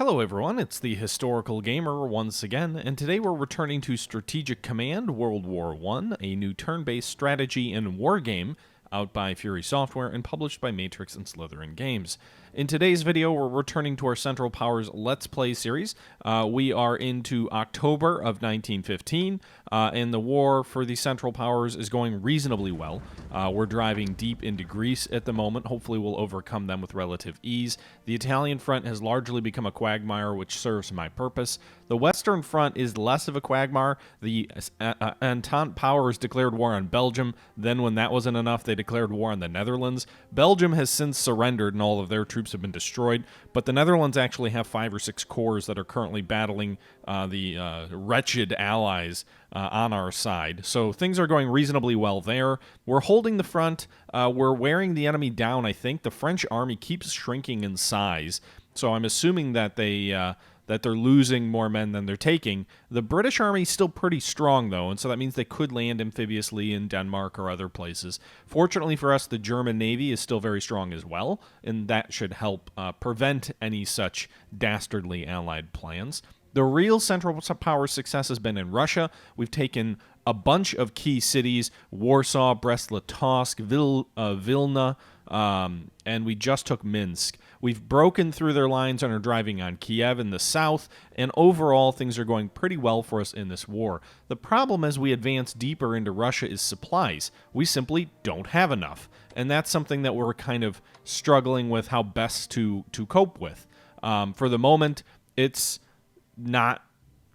Hello everyone, it's the Historical Gamer once again, and today we're returning to Strategic Command World War I, a new turn-based strategy and war game out by Fury Software and published by Matrix and Slytherin Games. In today's video, we're returning to our Central Powers Let's Play series. We are into October of 1915, and the war for the Central Powers is going reasonably well. We're driving deep into Greece at the moment. Hopefully we'll overcome them with relative ease. The Italian front has largely become a quagmire, which serves my purpose. The Western front is less of a quagmire. The Entente Powers declared war on Belgium. Then when that wasn't enough, they declared war on the Netherlands. Belgium has since surrendered and all of their troops have been destroyed, but the Netherlands actually have 5 or 6 corps that are currently battling the wretched allies on our side. So things are going reasonably well there. We're holding the front. We're wearing the enemy down, I think. The French army keeps shrinking in size, so I'm assuming that they're losing more men than they're taking. The British army is still pretty strong, though, and so that means they could land amphibiously in Denmark or other places. Fortunately for us, the German Navy is still very strong as well, and that should help prevent any such dastardly Allied plans. The real Central Powers success has been in Russia. We've taken a bunch of key cities: Warsaw, Brest-Litovsk, Vilna, and we just took Minsk. We've broken through their lines and are driving on Kiev in the south, and overall things are going pretty well for us in this war. The problem as we advance deeper into Russia is supplies. We simply don't have enough, and that's something that we're kind of struggling with how best to cope with. For the moment, it's not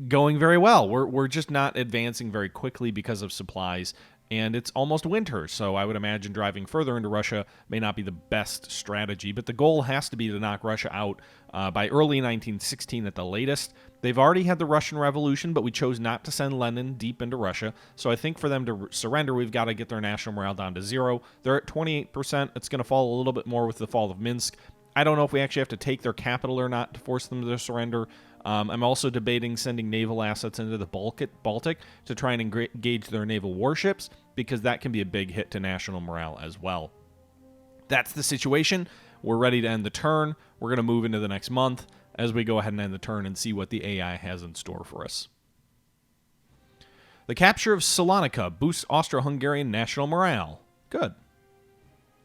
going very well. We're just not advancing very quickly because of supplies, and it's almost winter, so I would imagine driving further into Russia may not be the best strategy, but the goal has to be to knock Russia out by early 1916 at the latest. They've already had the Russian Revolution, but we chose not to send Lenin deep into Russia, so I think for them to surrender, we've got to get their national morale down to 0. They're at 28%. It's going to fall a little bit more with the fall of Minsk. I don't know if we actually have to take their capital or not to force them to surrender. I'm also debating sending naval assets into the Baltic to try and engage their naval warships, because that can be a big hit to national morale as well. That's the situation. We're ready to end the turn. We're going to move into the next month as we go ahead and end the turn and see what the AI has in store for us. The capture of Salonika boosts Austro-Hungarian national morale. Good.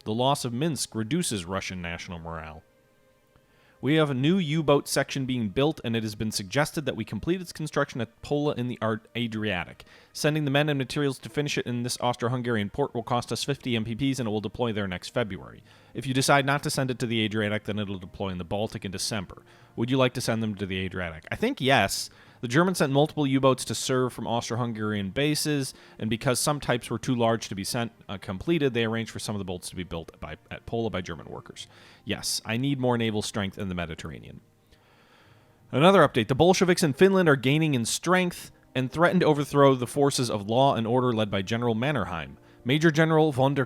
The loss of Minsk reduces Russian national morale. We have a new U-boat section being built, and it has been suggested that we complete its construction at Pola in the Adriatic. Sending the men and materials to finish it in this Austro-Hungarian port will cost us 50 MPPs, and it will deploy there next February. If you decide not to send it to the Adriatic, then it'll deploy in the Baltic in December. Would you like to send them to the Adriatic? I think yes. The Germans sent multiple U-boats to serve from Austro-Hungarian bases, and because some types were too large to be completed, they arranged for some of the boats to be built at Pola by German workers. Yes, I need more naval strength in the Mediterranean. Another update. The Bolsheviks in Finland are gaining in strength and threaten to overthrow the forces of law and order led by General Mannerheim. Major General von der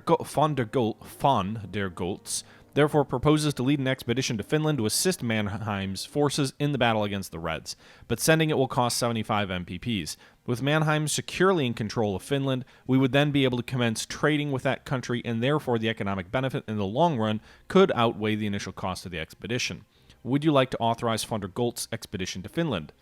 Goltz therefore proposes to lead an expedition to Finland to assist Mannerheim's forces in the battle against the Reds, but sending it will cost 75 MPPs. With Mannerheim securely in control of Finland, we would then be able to commence trading with that country, and therefore the economic benefit in the long run could outweigh the initial cost of the expedition. Would you like to authorize von der Goltz's expedition to Finland?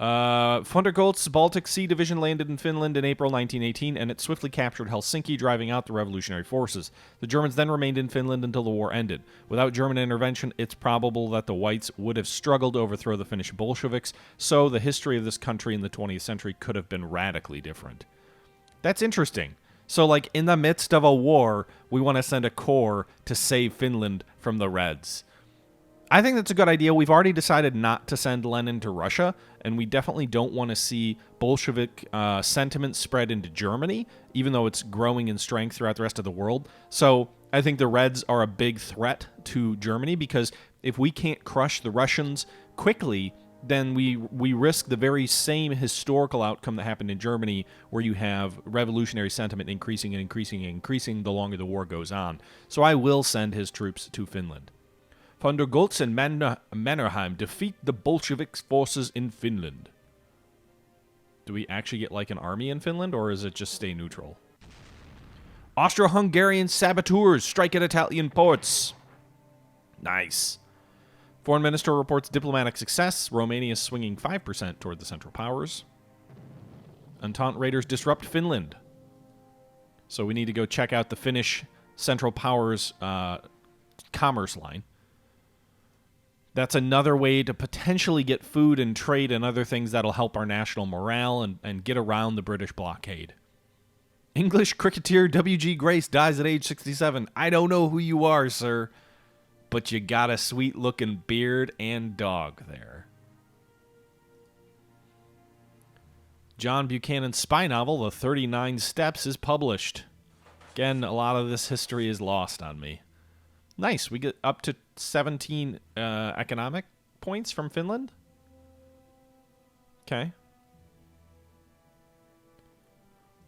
Von der Goltz's Baltic Sea Division landed in Finland in April 1918, and it swiftly captured Helsinki, driving out the revolutionary forces. The Germans then remained in Finland until the war ended. Without German intervention, it's probable that the Whites would have struggled to overthrow the Finnish Bolsheviks, so the history of this country in the 20th century could have been radically different. That's interesting. So, like, in the midst of a war, we want to send a corps to save Finland from the Reds. I think that's a good idea. We've already decided not to send Lenin to Russia, and we definitely don't want to see Bolshevik sentiment spread into Germany, even though it's growing in strength throughout the rest of the world. So I think the Reds are a big threat to Germany, because if we can't crush the Russians quickly, then we risk the very same historical outcome that happened in Germany, where you have revolutionary sentiment increasing and increasing and increasing the longer the war goes on. So I will send his troops to Finland. Von der Goltz and Mannerheim defeat the Bolshevik forces in Finland. Do we actually get like an army in Finland, or is it just stay neutral? Austro-Hungarian saboteurs strike at Italian ports. Nice. Foreign Minister reports diplomatic success. Romania is swinging 5% toward the Central Powers. Entente raiders disrupt Finland. So we need to go check out the Finnish Central Powers commerce line. That's another way to potentially get food and trade and other things that'll help our national morale and get around the British blockade. English cricketer W.G. Grace dies at age 67. I don't know who you are, sir, but you got a sweet-looking beard and dog there. John Buchanan's spy novel, The 39 Steps, is published. Again, a lot of this history is lost on me. Nice. We get up to 17 economic points from Finland. Okay.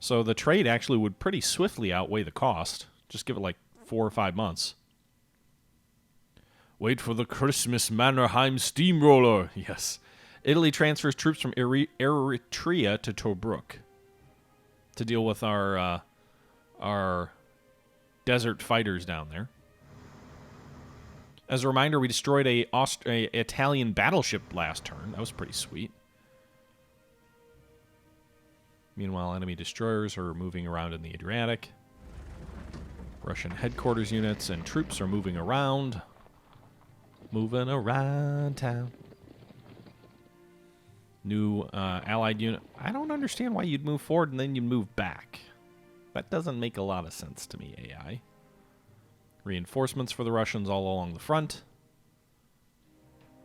So the trade actually would pretty swiftly outweigh the cost. Just give it like 4 or 5 months. Wait for the Christmas Mannerheim steamroller. Yes. Italy transfers troops from Eritrea to Tobruk to deal with our desert fighters down there. As a reminder, we destroyed a Italian battleship last turn. That was pretty sweet. Meanwhile, enemy destroyers are moving around in the Adriatic. Russian headquarters units and troops are moving around. Moving around town. New allied unit. I don't understand why you'd move forward and then you move back. That doesn't make a lot of sense to me, AI. Reinforcements for the Russians all along the front.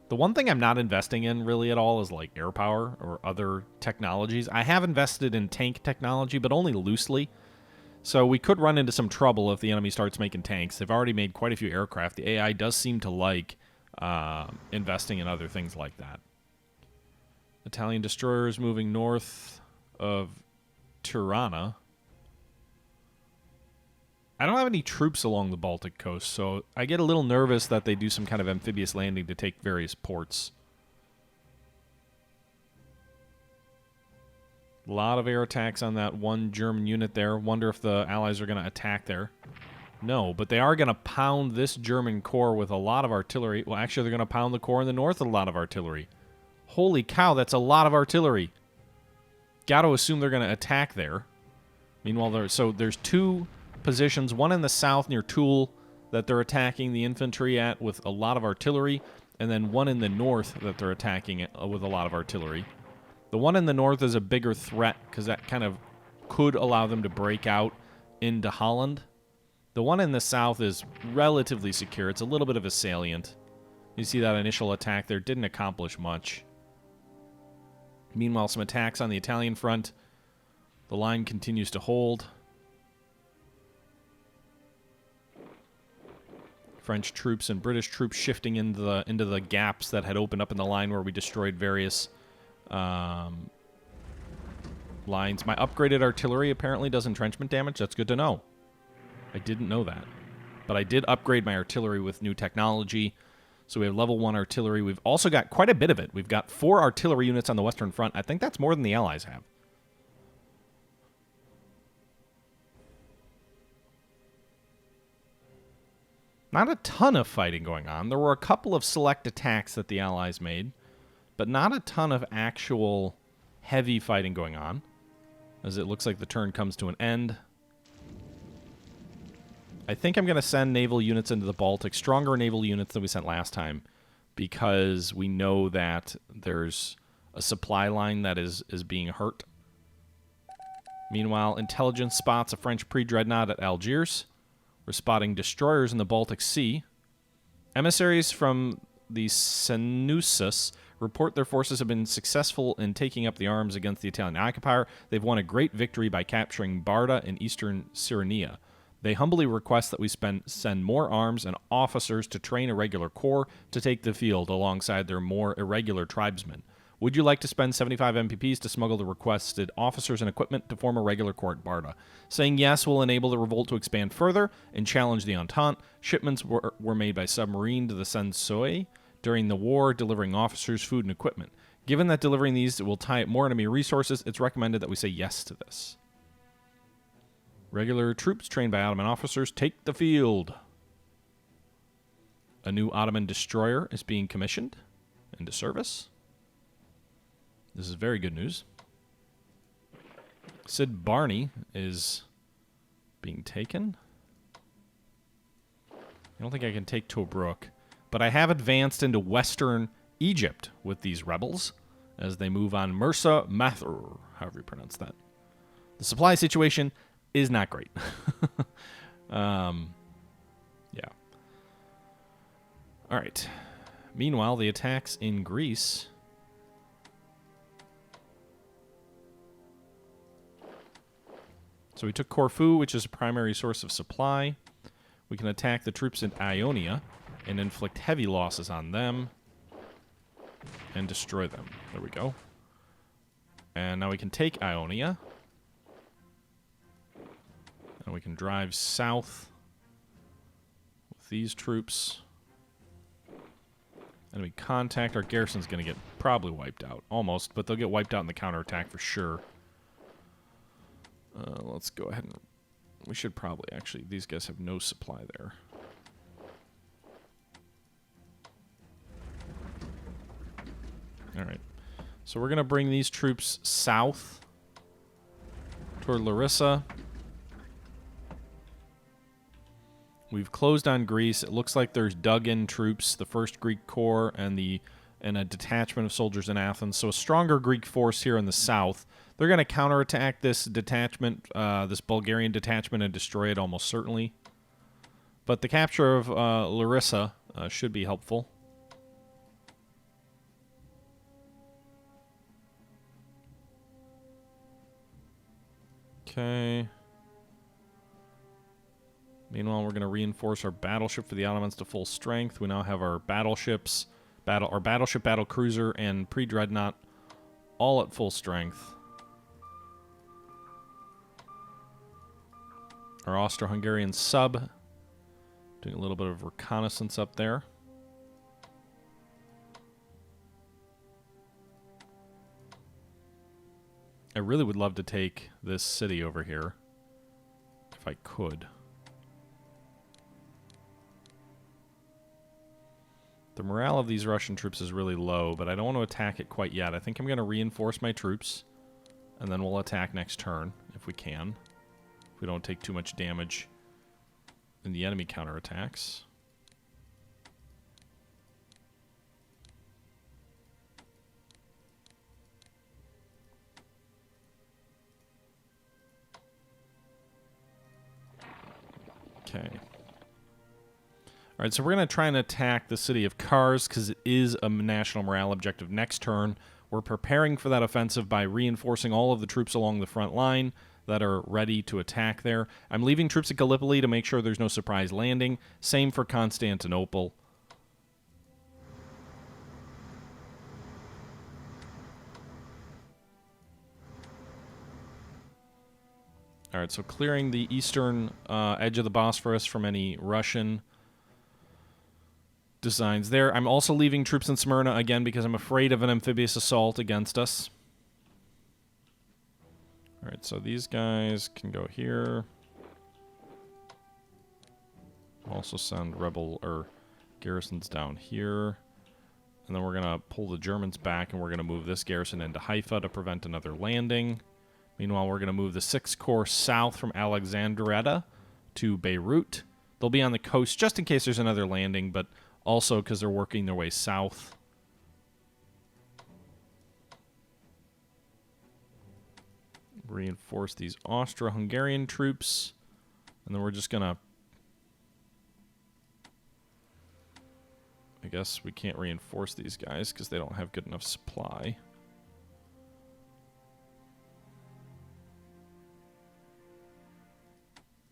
The one thing I'm not investing in really at all is like air power or other technologies. I have invested in tank technology, but only loosely. So we could run into some trouble if the enemy starts making tanks. They've already made quite a few aircraft. The AI does seem to like investing in other things like that. Italian destroyers moving north of Tirana. I don't have any troops along the Baltic coast, so I get a little nervous that they do some kind of amphibious landing to take various ports. A lot of air attacks on that one German unit there. Wonder if the Allies are going to attack there. No, but they are going to pound this German corps with a lot of artillery. Well, actually, they're going to pound the corps in the north with a lot of artillery. Holy cow, that's a lot of artillery. Got to assume they're going to attack there. Meanwhile, there's two positions, one in the south near Toul that they're attacking the infantry at with a lot of artillery, and then one in the north that they're attacking it with a lot of artillery. The one in the north is a bigger threat because that kind of could allow them to break out into Holland. The one in the south is relatively secure. It's a little bit of a salient. You see that initial attack there didn't accomplish much. Meanwhile, some attacks on the Italian front. The line continues to hold. French troops and British troops shifting into the gaps that had opened up in the line where we destroyed various lines. My upgraded artillery apparently does entrenchment damage. That's good to know. I didn't know that. But I did upgrade my artillery with new technology. So we have level 1 artillery. We've also got quite a bit of it. We've got 4 artillery units on the Western Front. I think that's more than the Allies have. Not a ton of fighting going on. There were a couple of select attacks that the Allies made, but not a ton of actual heavy fighting going on, as it looks like the turn comes to an end. I think I'm going to send naval units into the Baltic, stronger naval units than we sent last time, because we know that there's a supply line that is being hurt. Meanwhile, intelligence spots a French pre-dreadnought at Algiers. We're spotting destroyers in the Baltic Sea. Emissaries from the Senusas report their forces have been successful in taking up the arms against the Italian occupier. They've won a great victory by capturing Barda in eastern Cyrenaica. They humbly request that we send more arms and officers to train a regular corps to take the field alongside their more irregular tribesmen. Would you like to spend 75 MPPs to smuggle the requested officers and equipment to form a regular corps at Barda? Saying yes will enable the revolt to expand further and challenge the Entente. Shipments were made by submarine to the Sensoe during the war, delivering officers, food, and equipment. Given that delivering these will tie up more enemy resources, it's recommended that we say yes to this. Regular troops trained by Ottoman officers take the field. A new Ottoman destroyer is being commissioned into service. This is very good news. Sid Barney is being taken. I don't think I can take Tobruk, but I have advanced into western Egypt with these rebels as they move on Mursa Mathur, however you pronounce that. The supply situation is not great. Yeah. All right. Meanwhile, the attacks in Greece. So we took Corfu, which is a primary source of supply. We can attack the troops in Ionia and inflict heavy losses on them and destroy them. There we go. And now we can take Ionia. And we can drive south with these troops. Enemy contact. Our garrison's going to get probably wiped out. Almost, but they'll get wiped out in the counterattack for sure. Let's go ahead and... We should probably, actually... These guys have no supply there. Alright. So we're going to bring these troops south toward Larissa. We've closed on Greece. It looks like there's dug-in troops, the 1st Greek Corps, and a detachment of soldiers in Athens. So a stronger Greek force here in the south. They're going to counterattack this detachment, this Bulgarian detachment, and destroy it almost certainly. But the capture of Larissa should be helpful. Okay. Meanwhile, we're going to reinforce our battleship for the Ottomans to full strength. We now have our battleships, our battleship, battle cruiser, and pre-dreadnought all at full strength. Our Austro-Hungarian sub doing a little bit of reconnaissance up there. I really would love to take this city over here if I could. The morale of these Russian troops is really low, but I don't want to attack it quite yet. I think I'm going to reinforce my troops, and then we'll attack next turn if we can. If we don't take too much damage in the enemy counterattacks. Okay. Alright, so we're going to try and attack the city of Kars because it is a national morale objective next turn. We're preparing for that offensive by reinforcing all of the troops along the front line that are ready to attack there. I'm leaving troops at Gallipoli to make sure there's no surprise landing. Same for Constantinople. Alright, so clearing the eastern edge of the Bosphorus from any Russian designs there. I'm also leaving troops in Smyrna again because I'm afraid of an amphibious assault against us. Alright, so these guys can go here. Also send rebel or garrisons down here. And then we're going to pull the Germans back and we're going to move this garrison into Haifa to prevent another landing. Meanwhile, we're going to move the 6th Corps south from Alexandretta to Beirut. They'll be on the coast just in case there's another landing, but also because they're working their way south. Reinforce these Austro-Hungarian troops. And then we're just going to... I guess we can't reinforce these guys because they don't have good enough supply.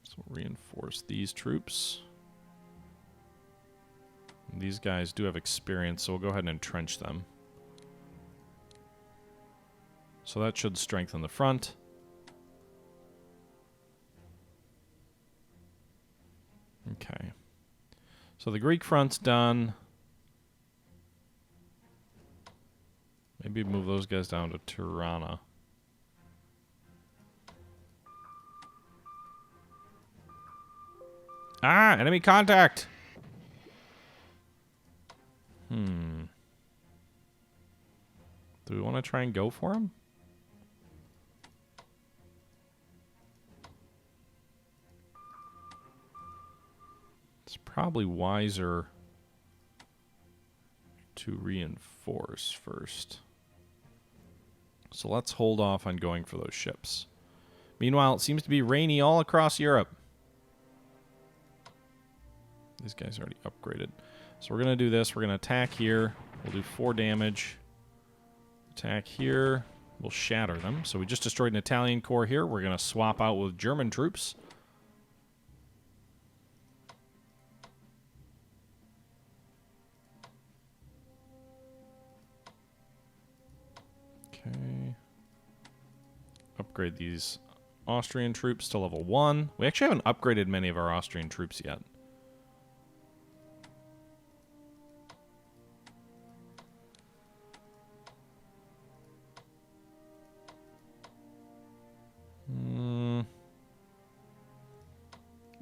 So we'll reinforce these troops. And these guys do have experience, so we'll go ahead and entrench them. So that should strengthen the front. Okay. So the Greek front's done. Maybe move those guys down to Tirana. Ah, enemy contact! Do we want to try and go for him? It's probably wiser to reinforce first. So let's hold off on going for those ships. Meanwhile, it seems to be rainy all across Europe. These guys already upgraded. So we're going to do this. We're going to attack here. We'll do 4 damage. Attack here. We'll shatter them. So we just destroyed an Italian corps here. We're going to swap out with German troops. Okay. Upgrade these Austrian troops to level 1. We actually haven't upgraded many of our Austrian troops yet.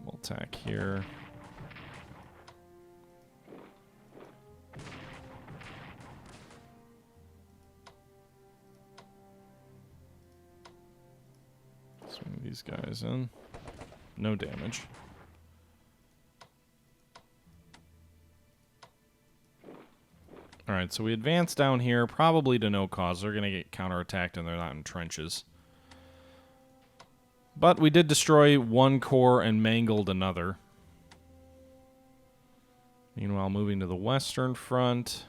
We'll attack here. Swing these guys in. No damage. Alright, so we advance down here, probably to no cause. They're going to get counterattacked and they're not in trenches. But we did destroy one corps and mangled another. Meanwhile, moving to the Western Front.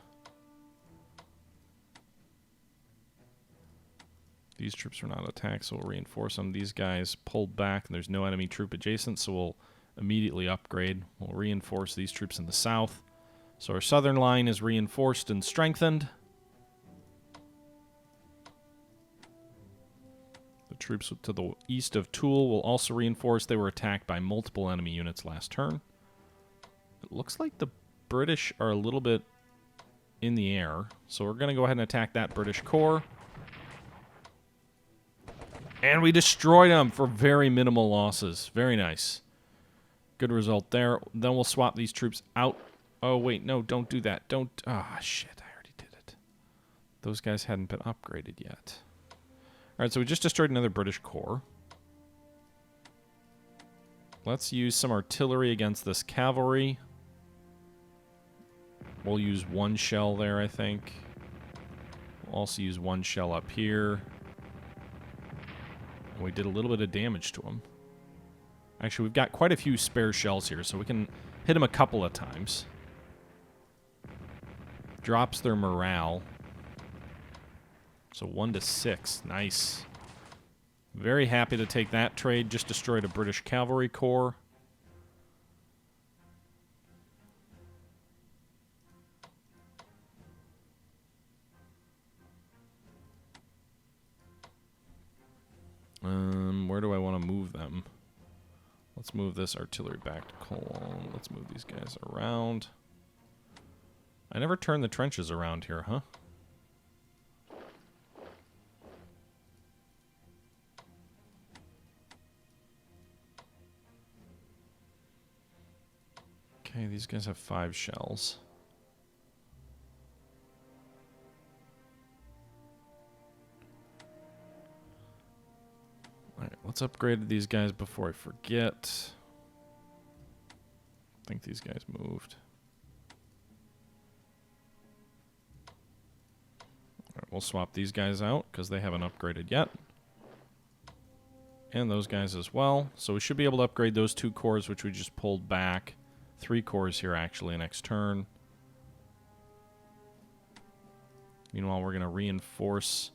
These troops were not attacked, so we'll reinforce them. These guys pulled back, and there's no enemy troop adjacent, so we'll immediately upgrade. We'll reinforce these troops in the south. So our southern line is reinforced and strengthened. The troops to the east of Toul will also reinforce. They were attacked by multiple enemy units last turn. It looks like the British are a little bit in the air, so we're going to go ahead and attack that British corps. And we destroyed them for very minimal losses. Very nice. Good result there. Then we'll swap these troops out. Oh, wait, no, don't do that. Don't. Ah, shit, I already did it. Those guys hadn't been upgraded yet. All right, so we just destroyed another British corps. Let's use some artillery against this cavalry. We'll use 1 shell there, I think. We'll also use 1 shell up here. We did a little bit of damage to them. Actually, we've got quite a few spare shells here, so we can hit them a couple of times. Drops their morale. So 1 to 6. Nice. Very happy to take that trade. Just destroyed a British cavalry corps. Where do I want to move them? Let's move this artillery back to Cologne. Let's move these guys around. I never turned the trenches around here, huh? Okay, these guys have 5 shells. Alright, let's upgrade these guys before I forget. I think these guys moved. Alright, we'll swap these guys out because they haven't upgraded yet. And those guys as well. So we should be able to upgrade those 2 corps which we just pulled back. 3 corps here actually next turn. Meanwhile, we're going to reinforce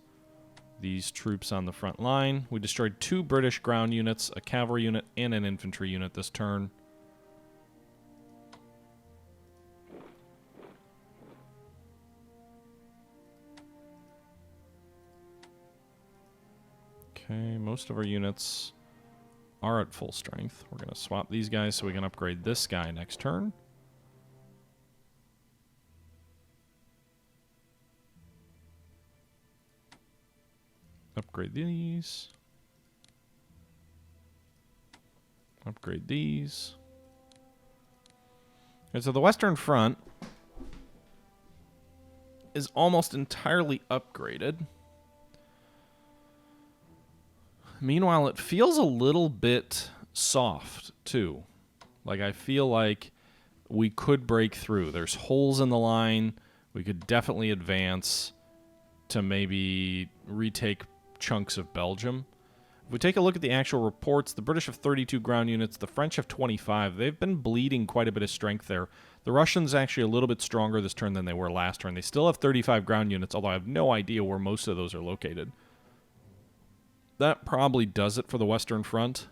these troops on the front line. We destroyed 2 British ground units, a cavalry unit, and an infantry unit this turn. Okay, most of our units are at full strength. We're going to swap these guys so we can upgrade this guy next turn. Upgrade these. Upgrade these. And so the Western Front is almost entirely upgraded. Meanwhile, it feels a little bit soft, too. Like, I feel like we could break through. There's holes in the line. We could definitely advance to maybe retake chunks of Belgium. If we take a look at the actual reports, the British have 32 ground units, the French have 25. They've been bleeding quite a bit of strength there. The Russians actually a little bit stronger this turn than they were last turn. They still have 35 ground units, although I have no idea where most of those are located. That probably does it for the Western Front.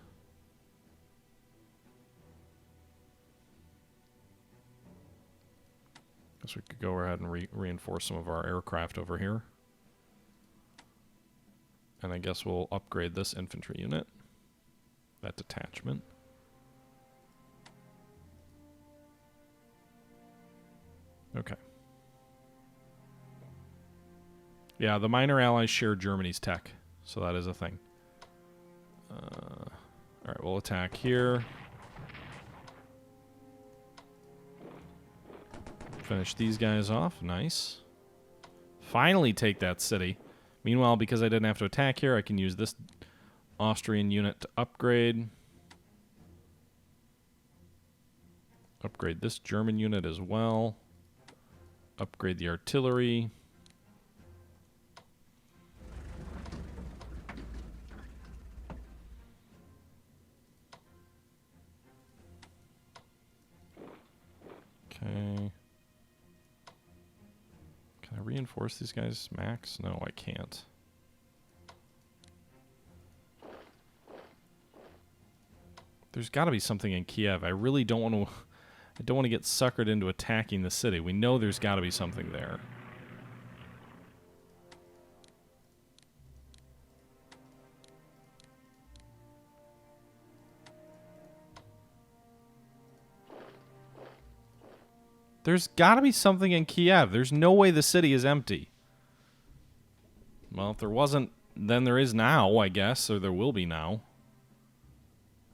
Guess we could go ahead and reinforce some of our aircraft over here. And I guess we'll upgrade this infantry unit. That detachment. Okay. Yeah, the minor allies share Germany's tech, so that is a thing. Alright, we'll attack here. Finish these guys off. Nice. Finally take that city. Meanwhile, because I didn't have to attack here, I can use this Austrian unit to upgrade. Upgrade this German unit as well. Upgrade the artillery. Okay. Can I reinforce these guys max? No, I can't. There's got to be something in Kiev. I really don't want to... I don't want to get suckered into attacking the city. We know there's got to be something there. There's got to be something in Kiev. There's no way the city is empty. Well, if there wasn't, then there is now, I guess, or there will be now.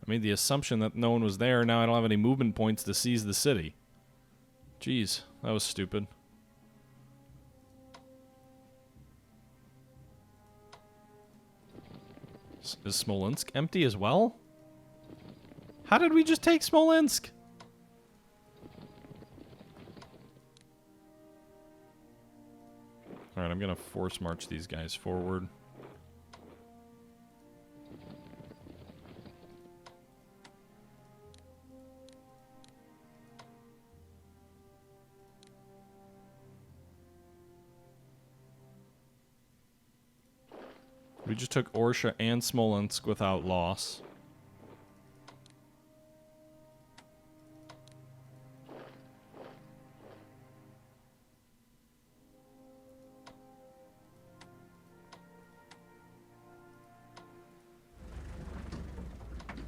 I made the assumption that no one was there. Now I don't have any movement points to seize the city. Jeez, that was stupid. Is Smolensk empty as well? How did we just take Smolensk? Alright, I'm going to force march these guys forward. We just took Orsha and Smolensk without loss.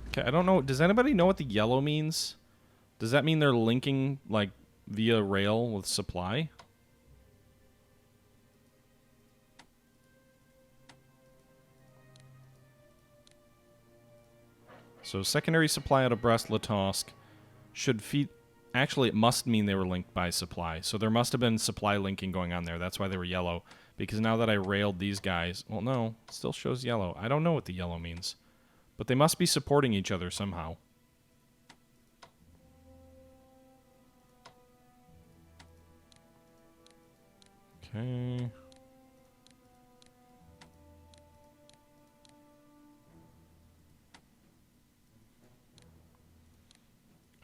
Okay, I don't know. Does anybody know what the yellow means? Does that mean they're linking, like, via rail with supply? So secondary supply out of Brest-Litovsk should feed... Actually, it must mean they were linked by supply. So there must have been supply linking going on there. That's why they were yellow. Because now that I railed these guys... Well, no. It still shows yellow. I don't know what the yellow means. But they must be supporting each other somehow. Okay...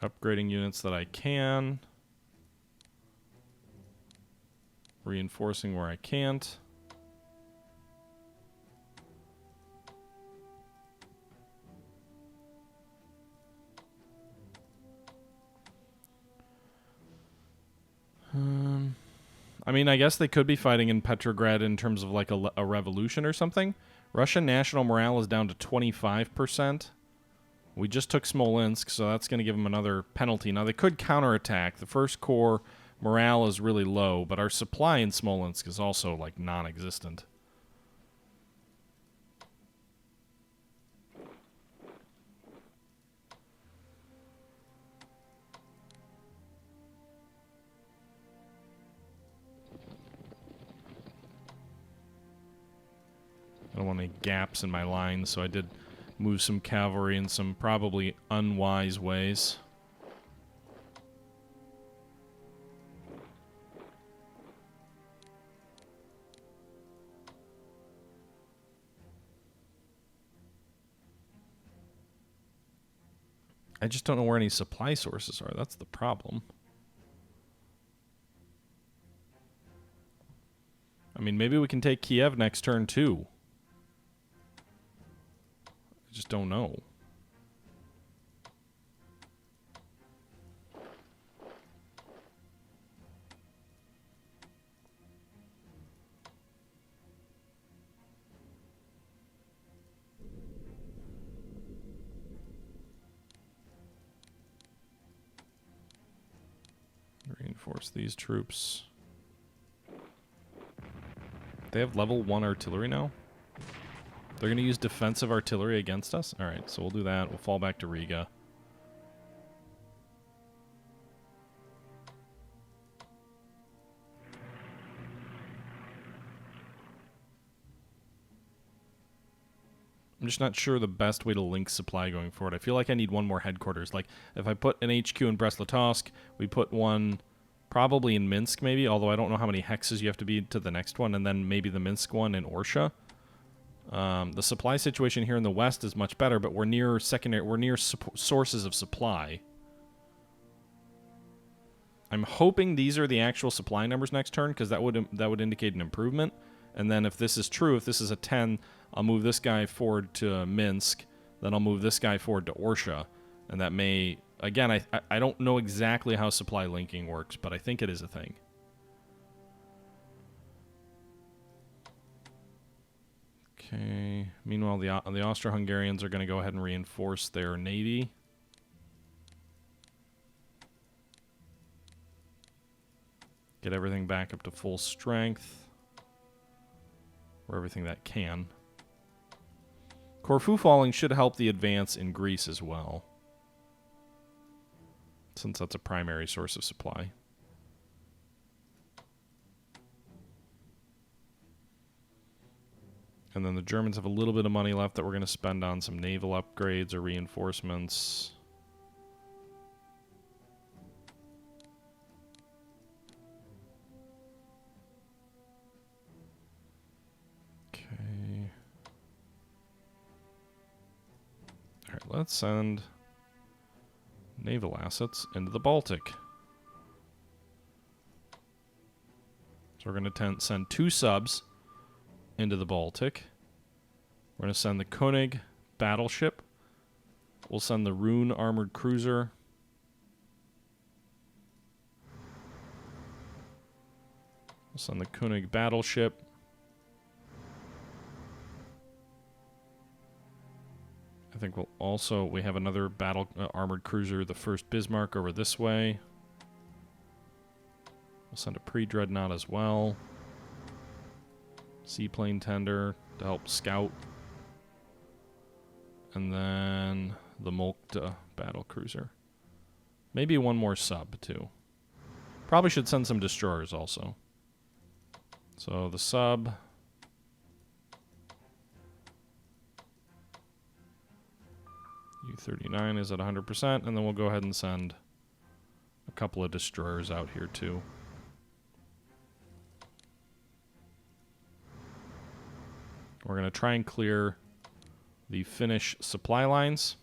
Upgrading units that I can. Reinforcing where I can't. I mean, I guess they could be fighting in Petrograd in terms of like a revolution or something. Russian national morale is down to 25%. We just took Smolensk, so that's going to give them another penalty. Now, they could counterattack. The First Corps morale is really low, but our supply in Smolensk is also, like, non-existent. don't want any gaps in my lines, so I did move some cavalry in some probably unwise ways. I just don't know where any supply sources are. That's the problem. I mean, maybe we can take Kiev next turn, too. I just don't know. Reinforce these troops. They have level 1 artillery now? They're going to use defensive artillery against us? Alright, so we'll do that. We'll fall back to Riga. I'm just not sure the best way to link supply going forward. I feel like I need one more headquarters. Like, if I put an HQ in Brest-Litovsk, we put one probably in Minsk, maybe, although I don't know how many hexes you have to be to the next one, and then maybe the Minsk one in Orsha. The supply situation here in the west is much better, but we're near sources of supply. I'm hoping these are the actual supply numbers next turn, because that would indicate an improvement. And then if this is true, if this is a 10, I'll move this guy forward to Minsk, then I'll move this guy forward to Orsha, and that may... Again, I don't know exactly how supply linking works, but I think it is a thing. Okay. Meanwhile, the Austro-Hungarians are going to go ahead and reinforce their navy. Get everything back up to full strength. Or everything that can. Corfu falling should help the advance in Greece as well, since that's a primary source of supply. And then the Germans have a little bit of money left that we're going to spend on some naval upgrades or reinforcements. Okay. Alright, let's send naval assets into the Baltic. So we're going to send 2 subs into the Baltic. We're going to send the König battleship. We'll send the Rune armored cruiser. We'll send the König battleship. I think we have another armored cruiser, the first Bismarck, over this way. We'll send a pre-dreadnought as well. Seaplane tender to help scout. And then the Moltke battle cruiser. Maybe one more sub, too. Probably should send some destroyers also. So the sub... U-39 is at 100%, and then we'll go ahead and send a couple of destroyers out here, too. We're going to try and clear the Finnish supply lines.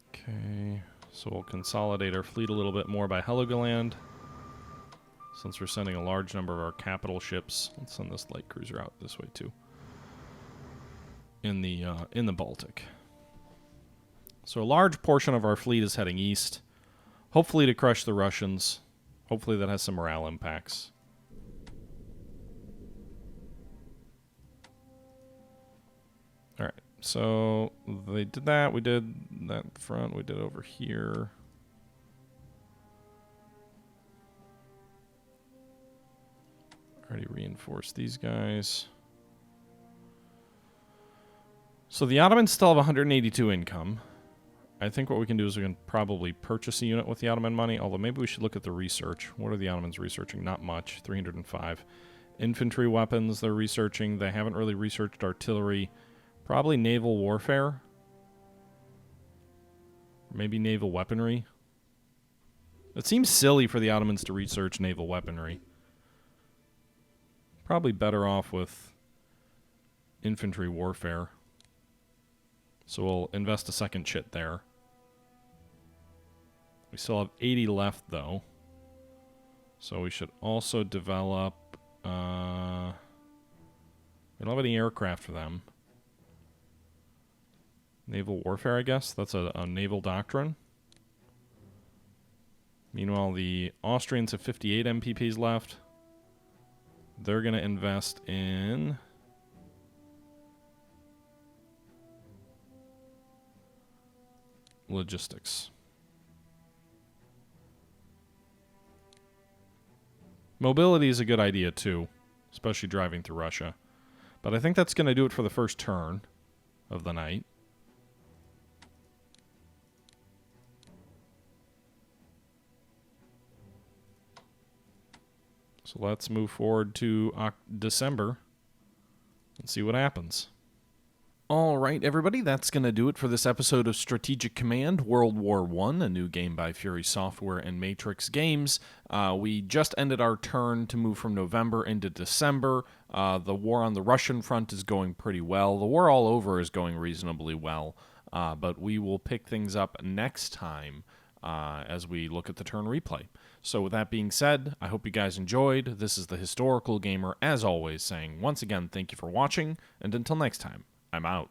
Okay, so we'll consolidate our fleet a little bit more by Heligoland. Since we're sending a large number of our capital ships, let's send this light cruiser out this way too. In the Baltic. So a large portion of our fleet is heading east, hopefully to crush the Russians. Hopefully that has some morale impacts. All right, so they did that. We did that front. We did over here. Already reinforced these guys. So the Ottomans still have 182 income. I think what we can do is we can probably purchase a unit with the Ottoman money, although maybe we should look at the research. What are the Ottomans researching? Not much, 305. Infantry weapons they're researching. They haven't really researched artillery. Probably naval warfare. Maybe naval weaponry. It seems silly for the Ottomans to research naval weaponry. Probably better off with infantry warfare. So we'll invest a second chit there. We still have 80 left, though. So we should also develop... we don't have any aircraft for them. Naval warfare, I guess. That's a naval doctrine. Meanwhile, the Austrians have 58 MPPs left. They're going to invest in... logistics. Mobility is a good idea, too. Especially driving through Russia. But I think that's going to do it for the first turn of the night. So let's move forward to December and see what happens. All right, everybody, that's going to do it for this episode of Strategic Command World War I, a new game by Fury Software and Matrix Games. We just ended our turn to move from November into December. The war on the Russian front is going pretty well. The war all over is going reasonably well, but we will pick things up next time as we look at the turn replay. So with that being said, I hope you guys enjoyed. This is the Historical Gamer, as always, saying once again, thank you for watching, and until next time, I'm out.